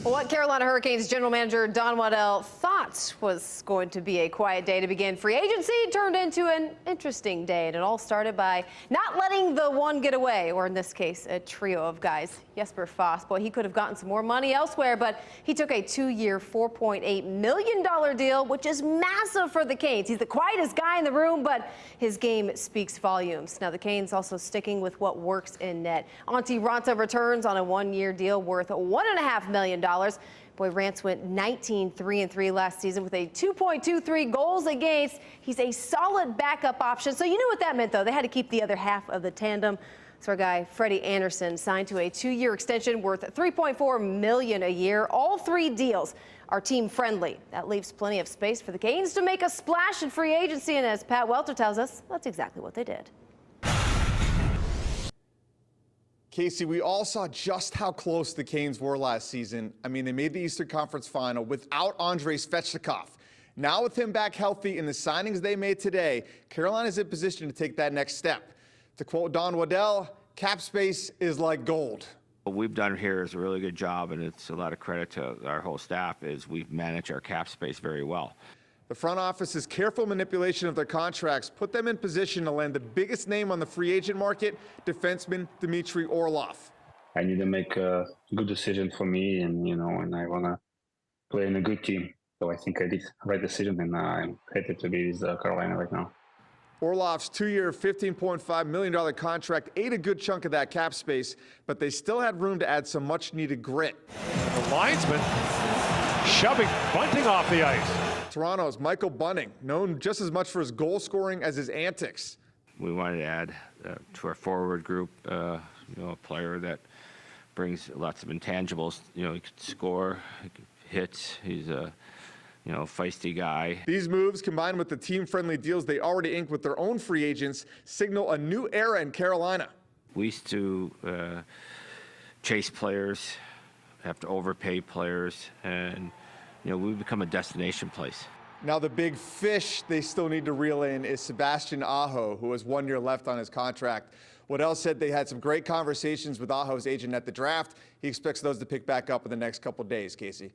What Carolina Hurricanes general manager Don Waddell thought was going to be a quiet day to begin free agency turned into an interesting day. And it all started by not letting the one get away, or in this case, a trio of guys. Jesper Foss, boy, he could have gotten some more money elsewhere, but he took a 2-year, $4.8 million deal, which is massive for the Canes. He's the quietest guy in the room, but his game speaks volumes. Now, the Canes also sticking with what works in net. Antti Raanta returns on a 1-year deal worth $1.5 million. Boy, Rance went 19-3-3 last season with a 2.23 goals against. He's a solid backup option. So you knew what that meant, though. They had to keep the other half of the tandem. So our guy, Freddie Anderson, signed to a 2-year extension worth $3.4 million a year. All 3 deals are team-friendly. That leaves plenty of space for the Canes to make a splash in free agency. And as Pat Welter tells us, that's exactly what they did. Kacy, we all saw just how close the Canes were last season. I mean, they made the Eastern Conference Final without Andrei Svechnikov. Now with him back healthy and the signings they made today, Carolina's in position to take that next step. To quote Don Waddell, cap space is like gold. What we've done here is a really good job, and it's a lot of credit to our whole staff, is we've managed our cap space very well. The front office's careful manipulation of their contracts put them in position to land the biggest name on the free agent market, defenseman Dmitry Orlov. I need to make a good decision for me, and and I want to play in a good team. So I think I did the right decision, and I'm happy to be with Carolina right now. Orlov's 2-year, $15.5 million contract ate a good chunk of that cap space, but they still had room to add some much-needed grit. The linesman shoving Bunting off the ice. Toronto's Michael Bunting, known just as much for his goal scoring as his antics. We wanted to add to our forward group, a player that brings lots of intangibles. He can score, he can hit, he's a feisty guy. These moves, combined with the team-friendly deals they already inked with their own free agents, signal a new era in Carolina. We used to chase players, have to overpay players, and we've become a destination place. Now the big fish they still need to reel in is Sebastian Aho, who has 1 year left on his contract. Waddell said they had some great conversations with Aho's agent at the draft. He expects those to pick back up in the next couple days, Kacy.